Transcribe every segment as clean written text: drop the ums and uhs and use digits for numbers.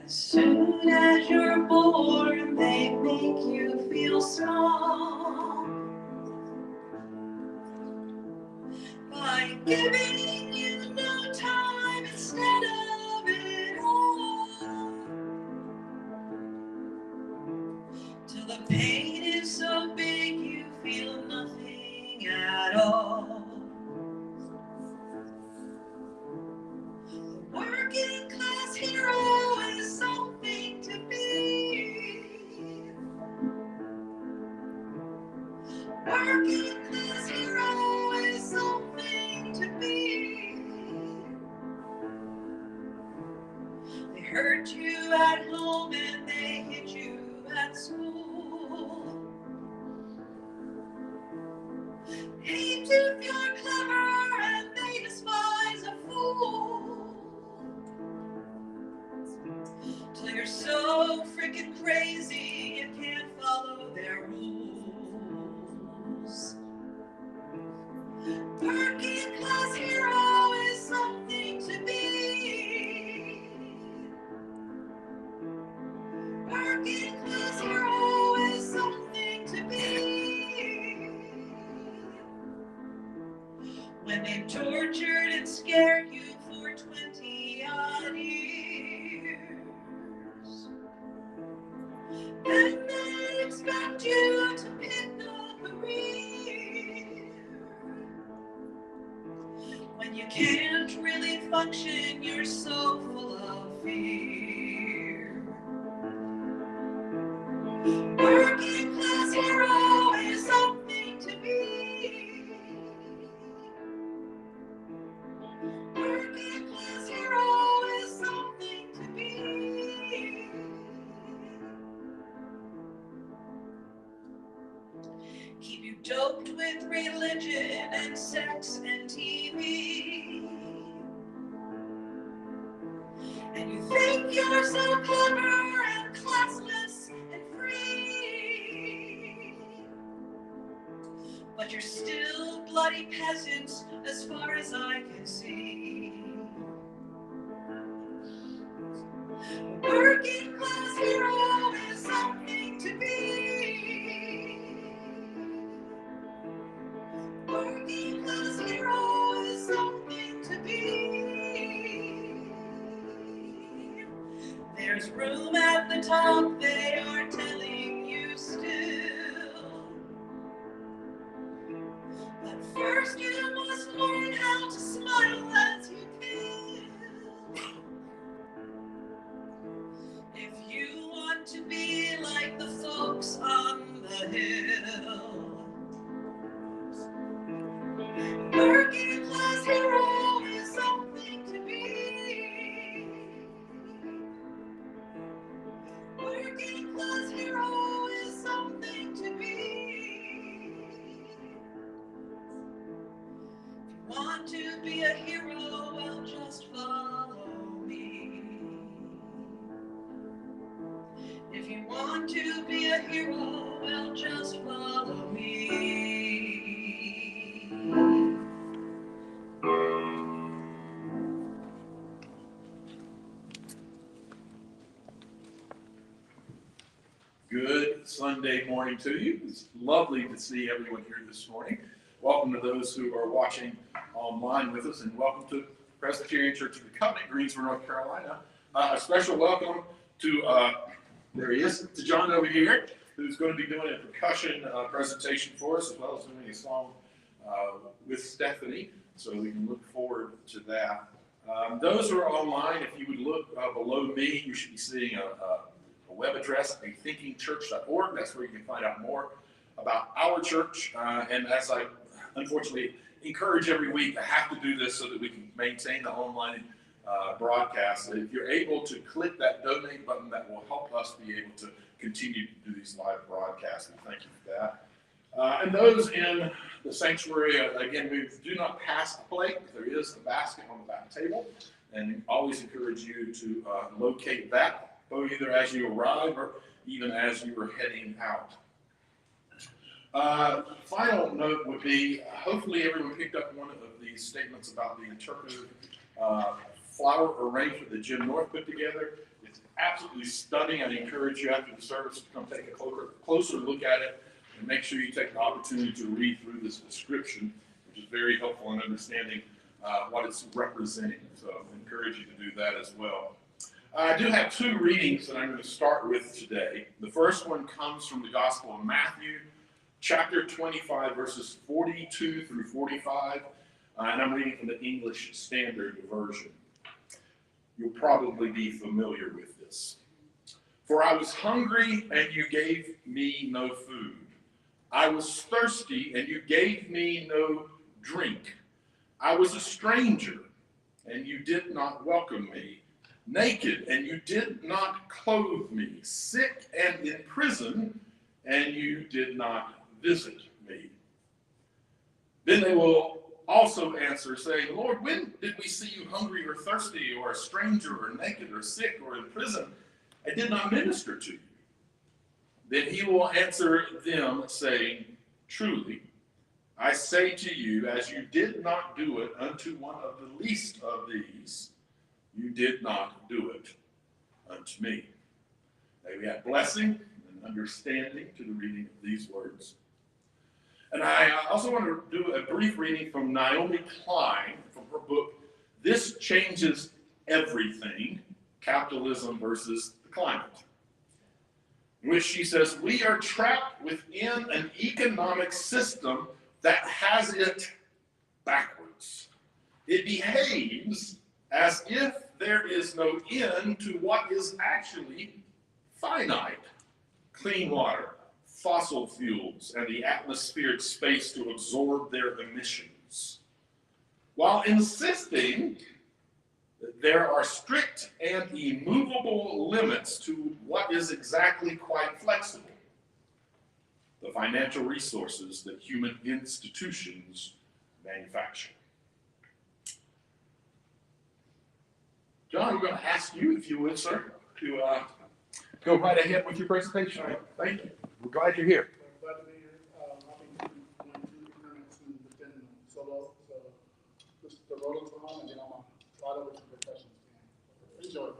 As soon as you're born, they make you feel small by giving you no time instead of it all, till the pain is so big you feel nothing at all. The working class hero is something to be. Working class hero is something to be. They hurt you at home and they hit you at school. Hate if you're clever and they despise a fool. Till you're so freaking crazy you can't follow their rules. Working class hero is something to be. Working class hero is something to be. When they've tortured and scared you for 20-odd years, and they expect you to pick a career. When you can't really function, you're so full of fear. Working class hero is something to be. Working class hero is something to be. Keep you doped with religion and sex and TV. And you think you're so clever and classless and free. But you're still bloody peasants as far as I can see. Working class hero is something to be. Working class hero is something to be. There's room at the top, they are telling you still. But first you must learn how to smile as you kill. If you want to be like the folks on the hill. Working class hero is something to be. Working class hero is something to be. If you want to be a hero, well, just follow me. If you want to be a hero, well, just follow me. Good Sunday morning to you. It's lovely to see everyone here this morning. Welcome to those who are watching online with us, and welcome to Presbyterian Church of the Covenant, Greensboro, North Carolina. A special welcome to, there he is, to John over here, who's going to be doing a percussion presentation for us, as well as doing a song with Stephanie, so we can look forward to that. Those who are online, if you would look below me, you should be seeing a web address, athinkingchurch.org. That's where you can find out more about our church. And as I unfortunately encourage every week, I have to do this so that we can maintain the online broadcast. If you're able to click that donate button, that will help us be able to continue to do these live broadcasts. And thank you for that. And those in the sanctuary, again, we do not pass a plate. There is a basket on the back table, and always encourage you to locate that, either as you arrive or even as you are heading out. Final note would be, hopefully everyone picked up one of these statements about the interpretive flower arrangement that Jim North put together. It's absolutely stunning. I encourage you after the service to come take a closer look at it and make sure you take the opportunity to read through this description, which is very helpful in understanding what it's representing. So I encourage you to do that as well. I do have two readings that I'm going to start with today. The first one comes from the Gospel of Matthew, chapter 25, verses 42 through 45, and I'm reading from the English Standard Version. You'll probably be familiar with this. For I was hungry, and you gave me no food. I was thirsty, and you gave me no drink. I was a stranger, and you did not welcome me. Naked, and you did not clothe me. Sick and in prison, and you did not visit me. Then they will also answer, saying, Lord, when did we see you hungry or thirsty or a stranger or naked or sick or in prison and did not minister to you? Then he will answer them, saying, truly, I say to you, as you did not do it unto one of the least of these, you did not do it unto me. May we have blessing and understanding to the reading of these words. And I also want to do a brief reading from Naomi Klein from her book, This Changes Everything, Capitalism versus the Climate, in which she says, we are trapped within an economic system that has it backwards. It behaves as if there is no end to what is actually finite. Clean water, fossil fuels, and the atmospheric space to absorb their emissions, while insisting that there are strict and immovable limits to what is exactly quite flexible: the financial resources that human institutions manufacture. John, we're going to ask you, if you would, sir, to go right ahead with your presentation. All right. Thank you. We're glad you're here. I'm glad to be here. I'll be doing 2 comments within solo. So just the rolling's on, and then I'm going to slide over to the questions. Enjoy.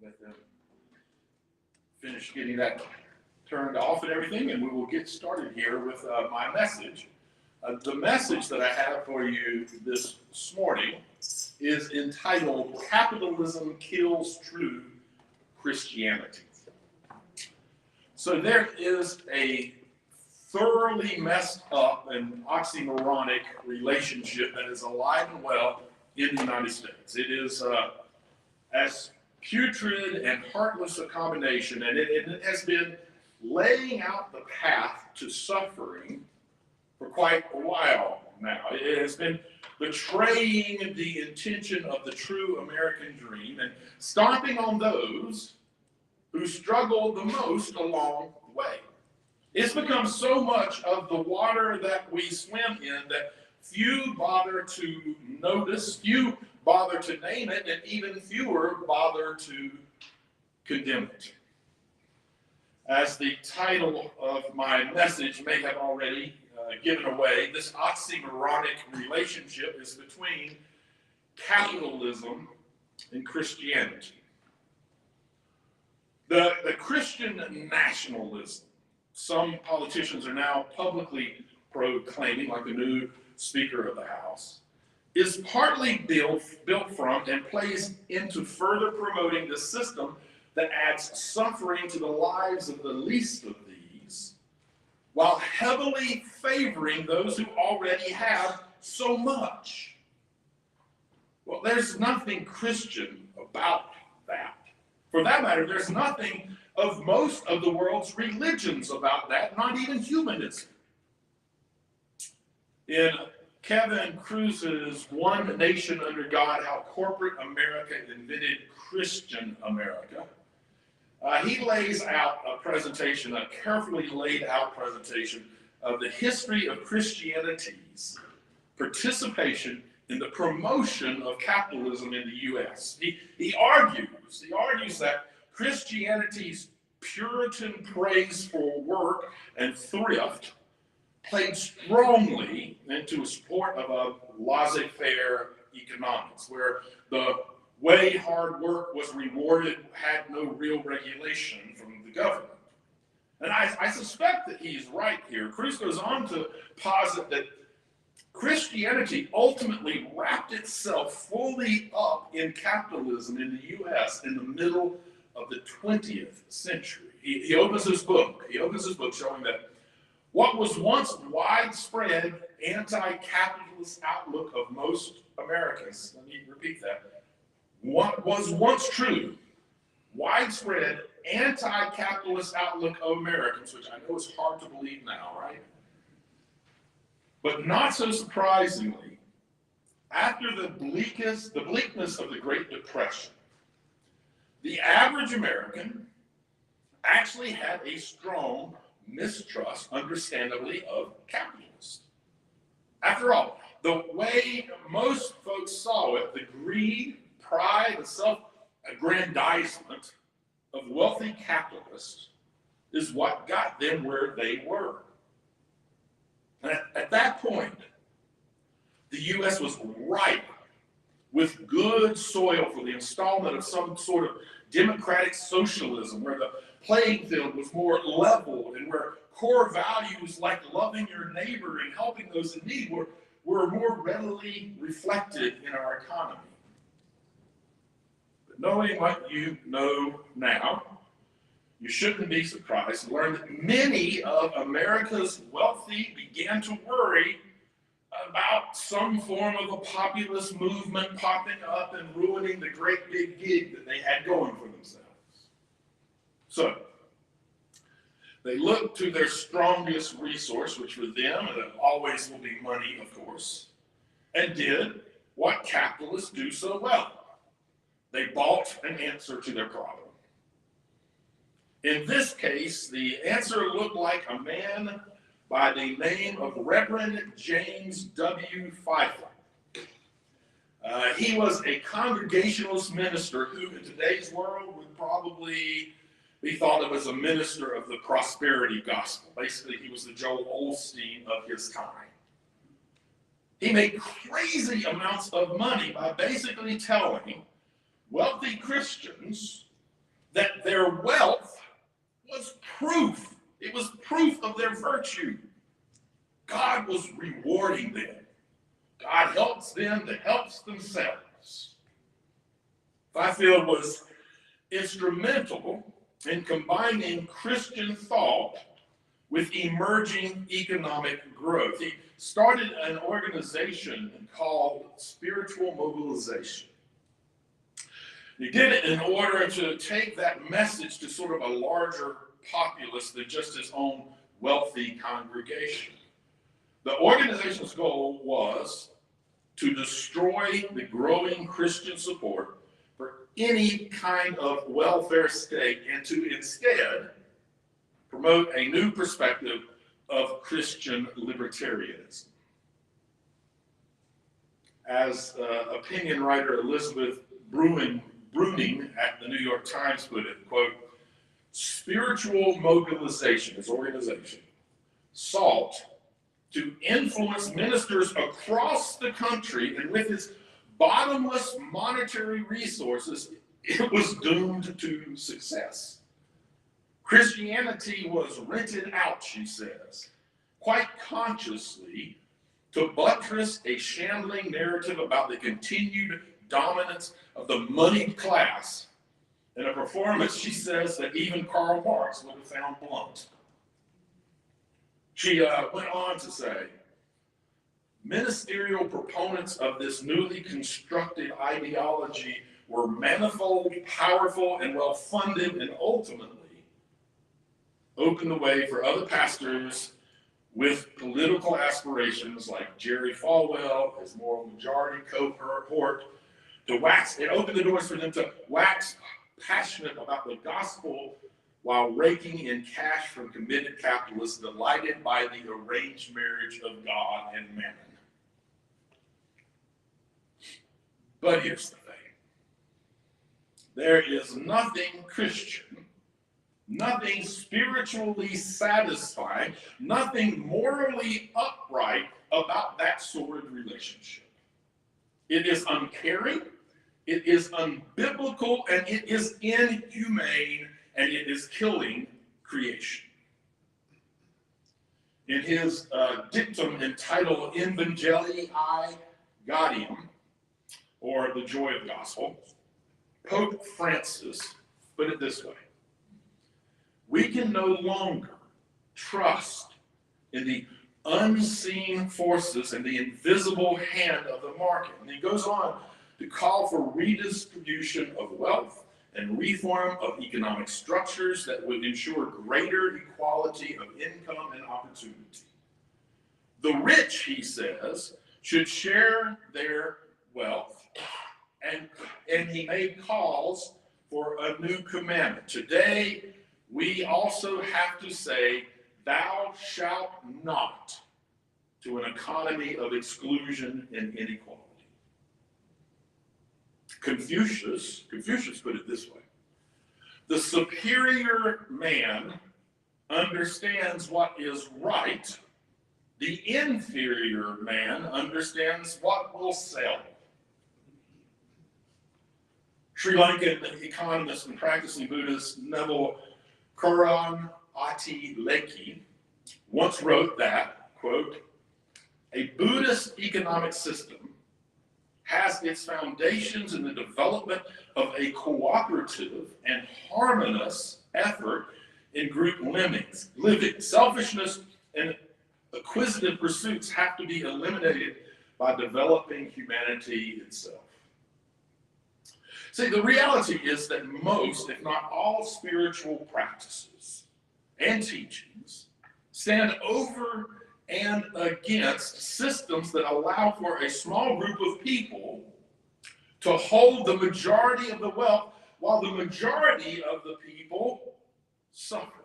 let them finish getting that turned off and everything, and we will get started here with my message. The message that I have for you this morning is entitled Capitalism Kills True Christianity. So there is a thoroughly messed up and oxymoronic relationship that is alive and well in the United States. It is as putrid and heartless a combination, and it has been laying out the path to suffering for quite a while now. It has been betraying the intention of the true American dream and stomping on those who struggle the most along the way. It's become so much of the water that we swim in that few bother to notice, few bother to name it, and even fewer bother to condemn it. As the title of my message may have already given away, this oxymoronic relationship is between capitalism and Christianity. The Christian nationalism, some politicians are now publicly proclaiming, like the new Speaker of the House, is partly built from and plays into further promoting the system that adds suffering to the lives of the least of these, while heavily favoring those who already have so much. Well, there's nothing Christian about that. For that matter, there's nothing of most of the world's religions about that, not even humanism. In Kevin Kruse's One Nation Under God, How Corporate America Invented Christian America, he lays out a presentation, a carefully laid out presentation of the history of Christianity's participation in the promotion of capitalism in the U.S. He argues that Christianity's Puritan praise for work and thrift played strongly into support of a laissez-faire economics, where the way hard work was rewarded had no real regulation from the government. And I suspect that he's right here. Cruz goes on to posit that Christianity ultimately wrapped itself fully up in capitalism in the U.S. in the middle of the 20th century. He opens his book showing that what was once widespread anti-capitalist outlook of most Americans, let me repeat that, what was once true, widespread anti-capitalist outlook of Americans, which I know is hard to believe now, right? But not so surprisingly, after the bleakness of the Great Depression, the average American actually had a strong mistrust, understandably, of capitalists. After all, the way most folks saw it, the greed, pride, and self-aggrandizement of wealthy capitalists is what got them where they were. And at that point, the U.S. was ripe with good soil for the installment of some sort of democratic socialism, where the playing field was more level and where core values like loving your neighbor and helping those in need were more readily reflected in our economy. But knowing what you know now, you shouldn't be surprised to learn that many of America's wealthy began to worry about some form of a populist movement popping up and ruining the great big gig that they had going for themselves. So, they looked to their strongest resource, which for them, and it always will be money, of course, and did what capitalists do so well. They bought an answer to their problem. In this case, the answer looked like a man by the name of Reverend James W. Pfeiffer. He was a Congregationalist minister who, in today's world, would probably be thought of as a minister of the prosperity gospel. Basically, he was the Joel Osteen of his time. He made crazy amounts of money by basically telling wealthy Christians that their wealth was proof. It was proof of their virtue. God was rewarding them. God helps them that helps themselves. Fifield was instrumental in combining Christian thought with emerging economic growth. He started an organization called Spiritual Mobilization. He did it in order to take that message to sort of a larger populace than just his own wealthy congregation. The organization's goal was to destroy the growing Christian support for any kind of welfare state and to instead promote a new perspective of Christian libertarianism. As opinion writer Elizabeth Bruning at the New York Times put it, quote, spiritual mobilization, his organization, sought to influence ministers across the country, and with its bottomless monetary resources, it was doomed to success. Christianity was rented out, she says, quite consciously, to buttress a shambling narrative about the continued dominance of the moneyed class, in a performance, she says, that even Karl Marx would have found blunt. She went on to say, ministerial proponents of this newly constructed ideology were manifold, powerful, and well-funded, and ultimately opened the way for other pastors with political aspirations like Jerry Falwell, his moral majority cohort, to wax. It opened the doors for them to wax passionate about the gospel while raking in cash from committed capitalists delighted by the arranged marriage of God and mammon. But here's the thing. There is nothing Christian, nothing spiritually satisfying, nothing morally upright about that sort of relationship. It is uncaring, it is unbiblical, and it is inhumane, and it is killing creation. In his dictum entitled Evangelii Gaudium, or the Joy of the Gospel, Pope Francis put it this way: we can no longer trust in the unseen forces and the invisible hand of the market. And he goes on to call for redistribution of wealth and reform of economic structures that would ensure greater equality of income and opportunity. The rich, he says, should share their wealth, and he made calls for a new commandment. Today, we also have to say, thou shalt not, to an economy of exclusion and inequality. Confucius put it this way: the superior man understands what is right, the inferior man understands what will sell. Sri Lankan economist and practicing Buddhist Neville Karunaati Lekki once wrote that, quote, a Buddhist economic system has its foundations in the development of a cooperative and harmonious effort in group living. Selfishness and acquisitive pursuits have to be eliminated by developing humanity itself. See, the reality is that most, if not all, spiritual practices and teachings stand over and against systems that allow for a small group of people to hold the majority of the wealth while the majority of the people suffer.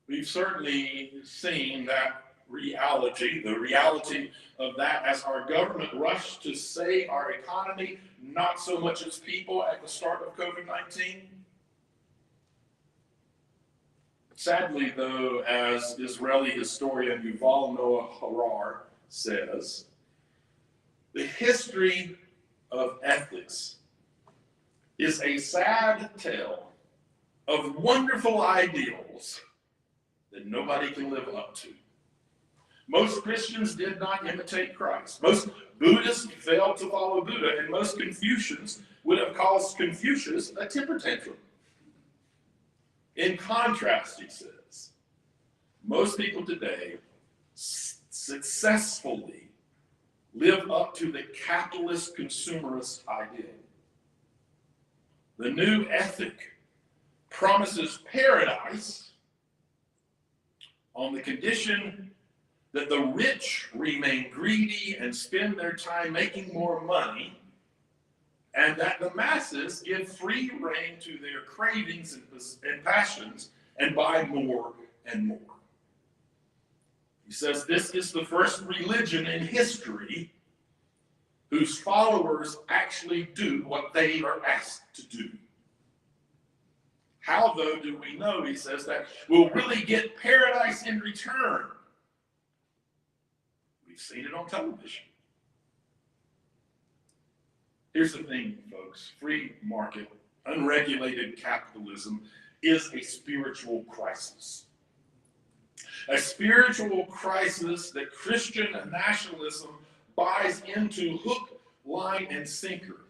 We've certainly seen that reality, the reality of that, as our government rushed to save our economy, not so much its people at the start of COVID-19. Sadly, though, as Israeli historian Yuval Noah Harar says, the history of ethics is a sad tale of wonderful ideals that nobody can live up to. Most Christians did not imitate Christ. Most Buddhists failed to follow Buddha, and most Confucians would have caused Confucius a temper tantrum. In contrast, he says, most people today successfully live up to the capitalist consumerist ideal. The new ethic promises paradise on the condition that the rich remain greedy and spend their time making more money, and that the masses give free rein to their cravings and passions and buy more and more. He says this is the first religion in history whose followers actually do what they are asked to do. How, though, do we know, he says, that we'll really get paradise in return? We've seen it on television. Here's the thing, folks. Free market, unregulated capitalism is a spiritual crisis. A spiritual crisis that Christian nationalism buys into hook, line, and sinker.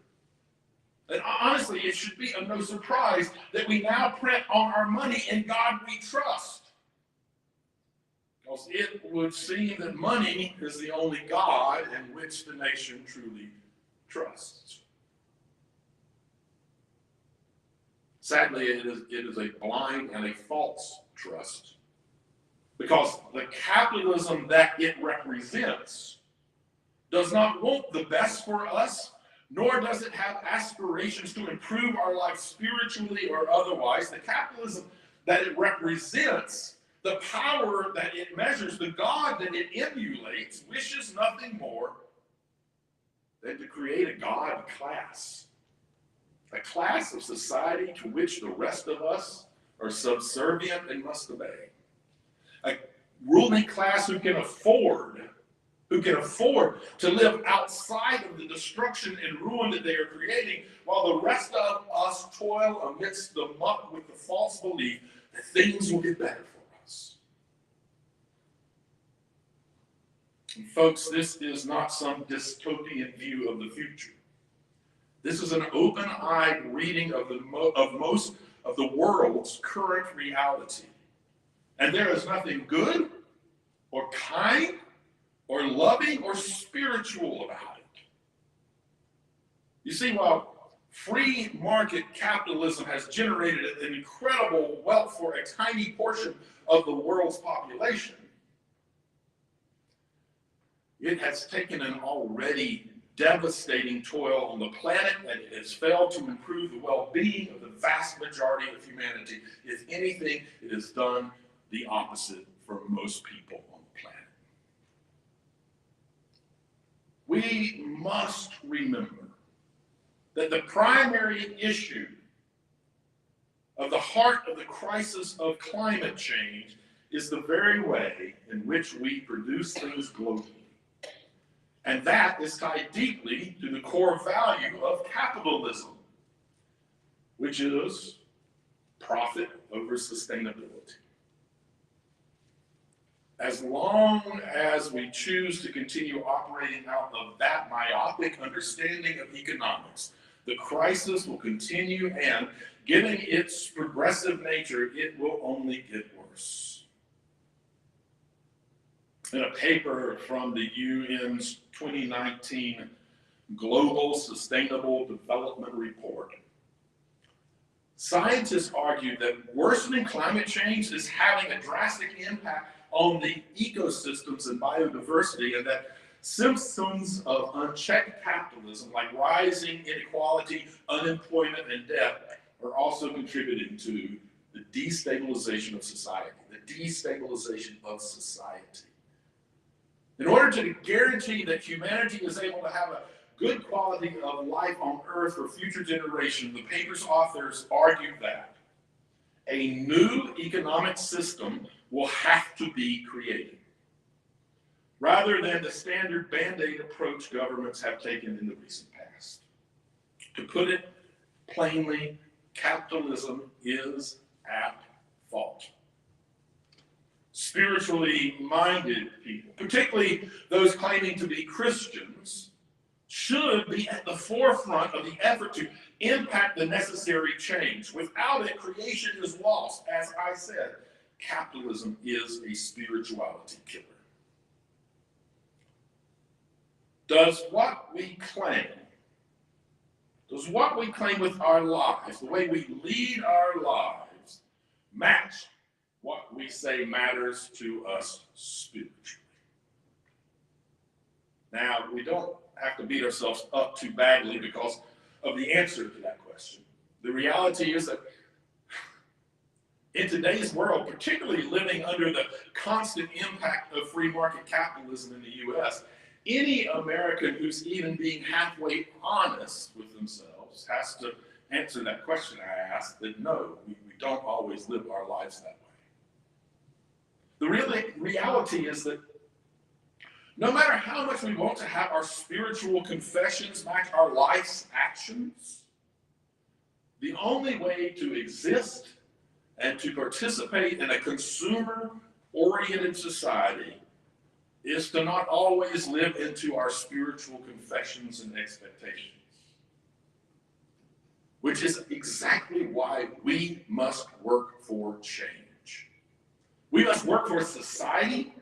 And honestly, it should be of no surprise that we now print on our money "In God We Trust." Because it would seem that money is the only God in which the nation truly trusts. Sadly, it is a blind and a false trust. Because the capitalism that it represents does not want the best for us, nor does it have aspirations to improve our life spiritually or otherwise. The capitalism that it represents, the power that it measures, the God that it emulates, wishes nothing more than to create a God class. A class of society to which the rest of us are subservient and must obey. A ruling class who can afford to live outside of the destruction and ruin that they are creating, while the rest of us toil amidst the muck with the false belief that things will get better for us. And folks, this is not some dystopian view of the future. This is an open-eyed reading of most of the world's current reality. And there is nothing good or kind or loving or spiritual about it. You see, while free market capitalism has generated an incredible wealth for a tiny portion of the world's population, it has taken an already devastating toll on the planet, and it has failed to improve the well-being of the vast majority of humanity. If anything, it has done the opposite for most people on the planet. We must remember that the primary issue of the heart of the crisis of climate change is the very way in which we produce things globally. And that is tied deeply to the core value of capitalism, which is profit over sustainability. As long as we choose to continue operating out of that myopic understanding of economics, the crisis will continue, and given its progressive nature, it will only get worse. In a paper from the UN's 2019 Global Sustainable Development Report, scientists argue that worsening climate change is having a drastic impact on the ecosystems and biodiversity, and that symptoms of unchecked capitalism, like rising inequality, unemployment, and debt, are also contributing to the destabilization of society. In order to guarantee that humanity is able to have a good quality of life on Earth for future generations, the paper's authors argue that a new economic system will have to be created, rather than the standard Band-Aid approach governments have taken in the recent past. To put it plainly, capitalism is at fault. Spiritually minded people, particularly those claiming to be Christians, should be at the forefront of the effort to impact the necessary change. Without it, creation is lost. As I said, capitalism is a spirituality killer. Does what we claim with our lives, the way we lead our lives, match what we say matters to us spiritually? Now, we don't have to beat ourselves up too badly because of the answer to that question. The reality is that in today's world, particularly living under the constant impact of free market capitalism in the U.S., any American who's even being halfway honest with themselves has to answer that question I asked, that no, we don't always live our lives that way. The reality is that no matter how much we want to have our spiritual confessions match our life's actions, the only way to exist and to participate in a consumer-oriented society is to not always live into our spiritual confessions and expectations. Which is exactly why we must work for change. We must work for a society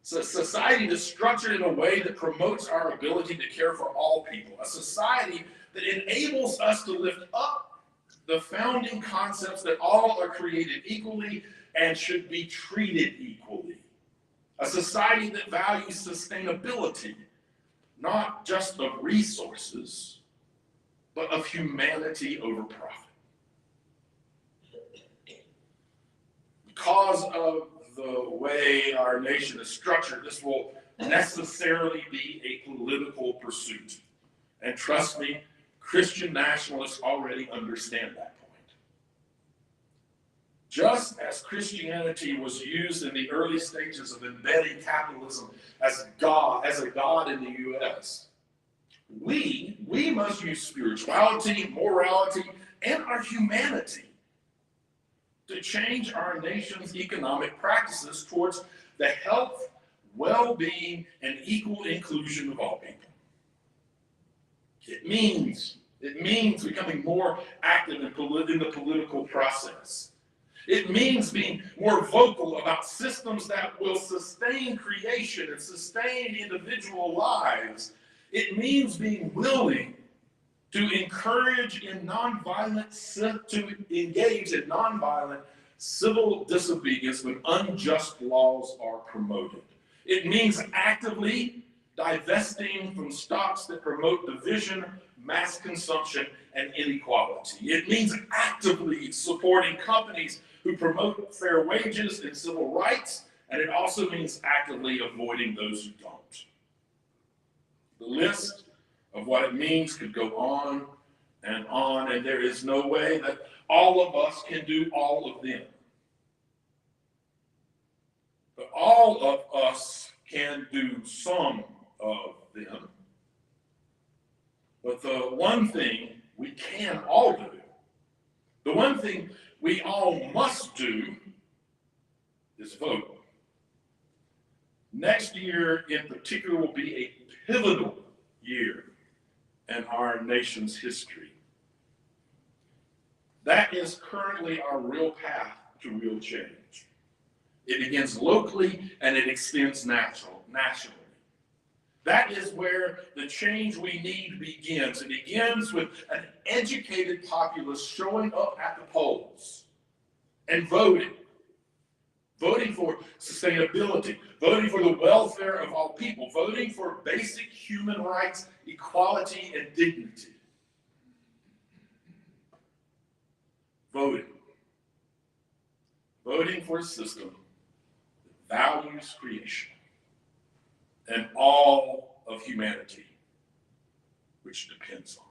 that's structured in a way that promotes our ability to care for all people. A society that enables us to lift up the founding concepts that all are created equally and should be treated equally. A society that values sustainability, not just of resources, but of humanity over profit. Because of the way our nation is structured, this will necessarily be a political pursuit. And trust me, Christian nationalists already understand that point. Just as Christianity was used in the early stages of embedding capitalism as a god in the U.S., we must use spirituality, morality, and our humanity to change our nation's economic practices towards the health, well-being, and equal inclusion of all people. It means becoming more active in the political process. It means being more vocal about systems that will sustain creation and sustain individual lives. It means being willing to engage in nonviolent civil disobedience when unjust laws are promoted. It means actively divesting from stocks that promote division, mass consumption, and inequality. It means actively supporting companies who promote fair wages and civil rights, and it also means actively avoiding those who don't. The list of what it means could go on, and there is no way that all of us can do all of them. But all of us can do some of them. But the one thing we can all do, the one thing we all must do, is vote. Next year in particular will be a pivotal year in our nation's history. That is currently our real path to real change. It begins locally and it extends nationally. That is where the change we need begins. It begins with an educated populace showing up at the polls and voting. Voting for sustainability, voting for the welfare of all people, voting for basic human rights, equality, and dignity. Voting for a system that values creation and all of humanity, which depends on it.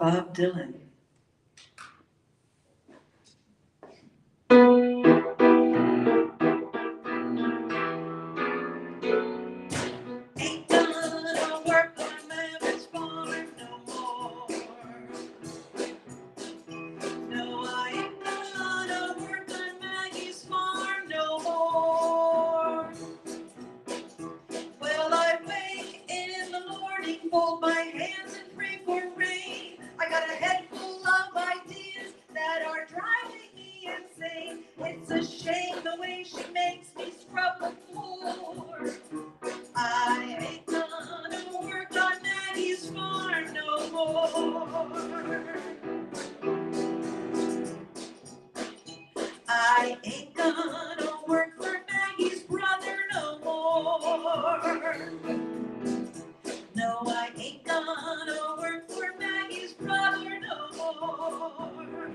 Bob Dylan. Ain't gonna work on Mavis farm no more. No, I ain't gonna work on Maggie's farm no more. Well, I wake in the morning, fold my hands and pray for rain. I got a head full of ideas that are driving me insane. It's a shame the way she makes me scrub the floor. I ain't gonna work on Maggie's farm no more. I ain't gonna work for Maggie's brother no more. No, I ain't gonna work for Maggie's brother no more.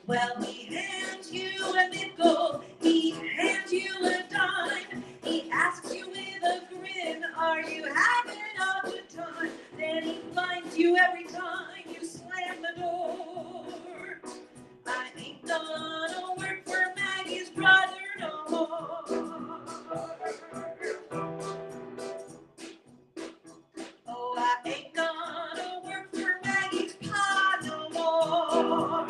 Well, he hands you a nickel, he hands you a dime. He asks you with a grin, are you having a good time? Then he finds you every time you slam the door. I ain't gonna work for Maggie's brother no more. Oh, I ain't gonna work for Maggie's pa no more.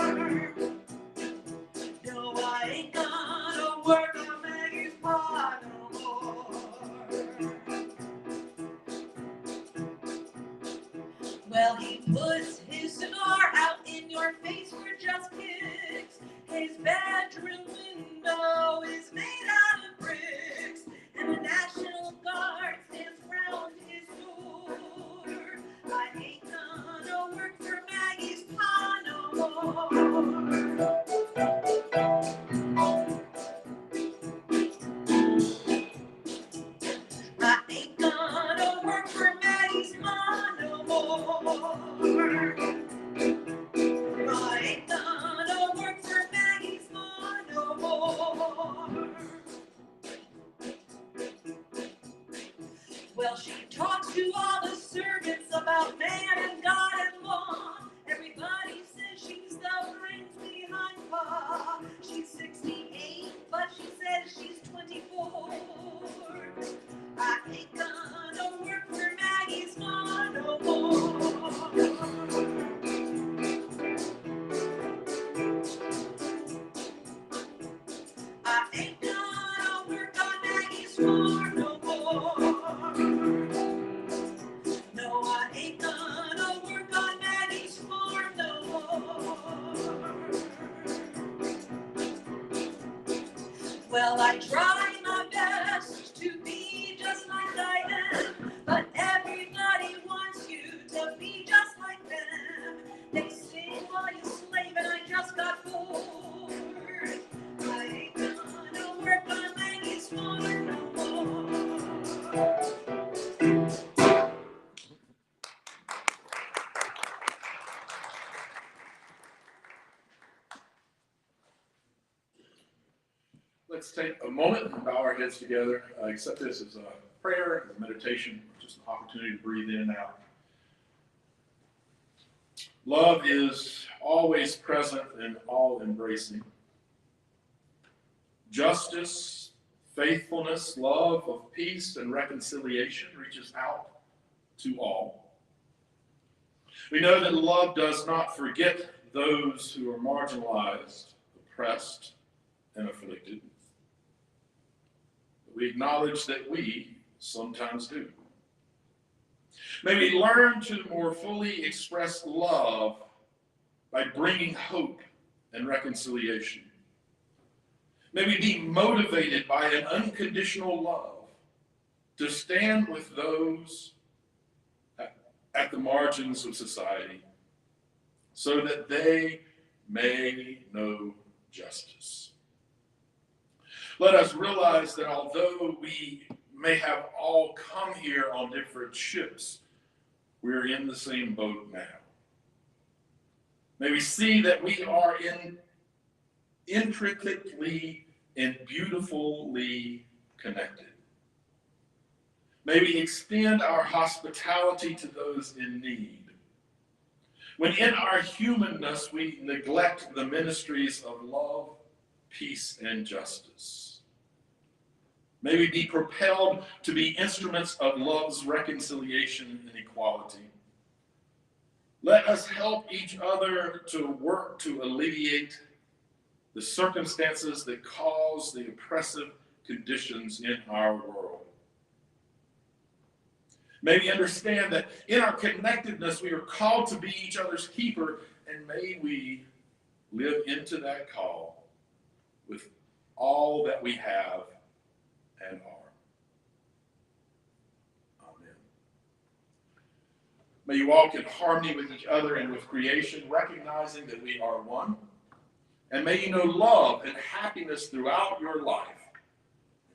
No, I ain't gonna work on Maggie's pa no more. Well, he puts his cigar out in your face for just kicks. His bedroom window is made out of bricks, and the National Guard stands round his door. I ain't gonna work for Maggie's pa no more. I ain't gonna work for Maggie's ma no more. I ain't gonna work for Maggie's ma no more. Well, she talks to all the servants about man and God and law. Everybody says she's the brains behind pa. She's 68, but she says she's 24. I ain't gonna work for Maggie's ma no more. I ain't gonna work on Maggie's farm no more. No, I ain't gonna work on Maggie's farm no more. Well, I try my best to be just like I am, but everybody wants you to be just like them. They sing while you slave and I just got bored. I ain't gonna work on Maggie's farm no more. Let's take a moment and bow our heads together. Accept this as a prayer, a meditation, just an opportunity to breathe in and out. Love is always present and all-embracing. Justice, faithfulness, love of peace and reconciliation reaches out to all. We know that love does not forget those who are marginalized, oppressed, and afflicted. We acknowledge that we sometimes do. May we learn to more fully express love by bringing hope and reconciliation. May we be motivated by an unconditional love to stand with those at the margins of society so that they may know justice. Let us realize that although we may have all come here on different ships, we're in the same boat now. May we see that we are intricately and beautifully connected. May we extend our hospitality to those in need, when in our humanness we neglect the ministries of love, peace, and justice. May we be propelled to be instruments of love's reconciliation and equality. Let us help each other to work to alleviate the circumstances that cause the oppressive conditions in our world. May we understand that in our connectedness we are called to be each other's keeper, and may we live into that call with all that we have and are. Amen. May you walk in harmony with each other and with creation, recognizing that we are one. And may you know love and happiness throughout your life.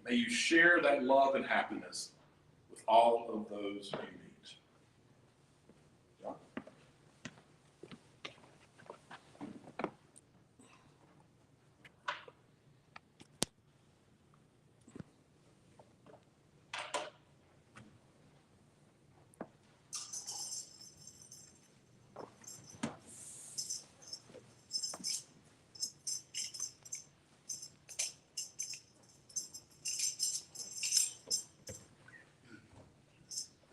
May you share that love and happiness with all of those you meet. John?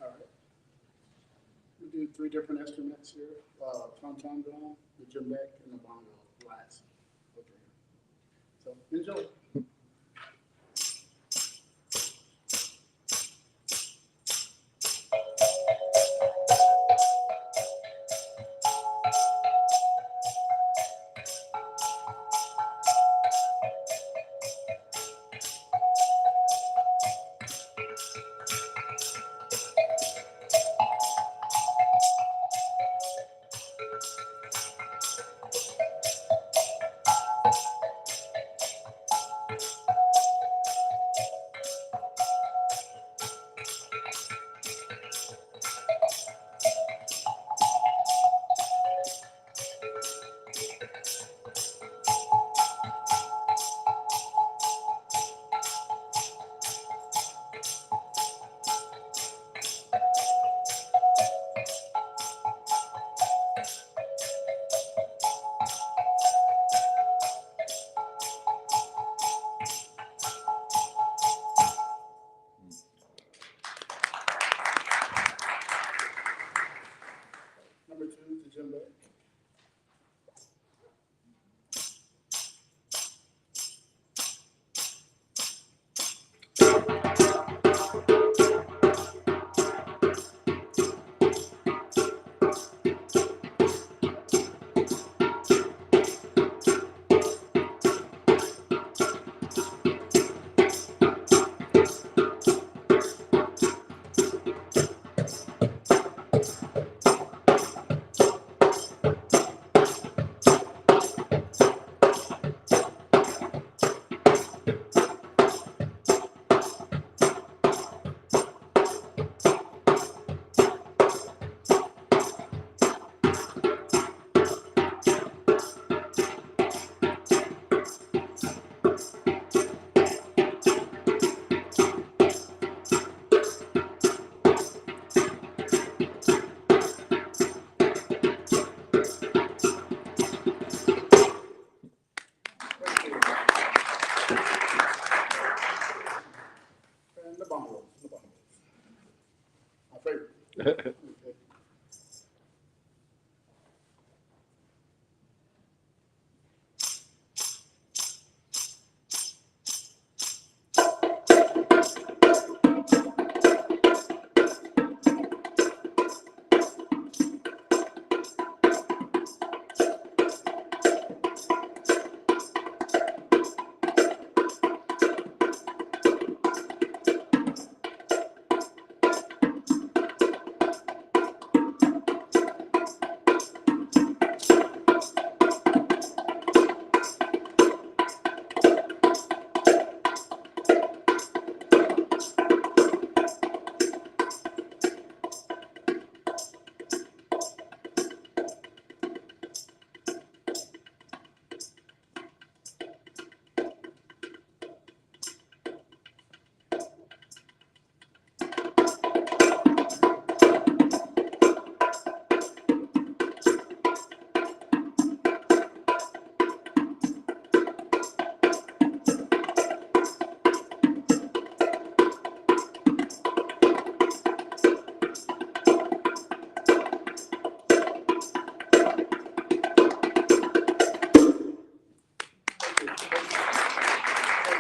All right. We do 3 different instruments here. Tom-tom drum, the djembe, and the bongo last. Okay. So enjoy. Number 2, the djembe. And the bongos. My favorite.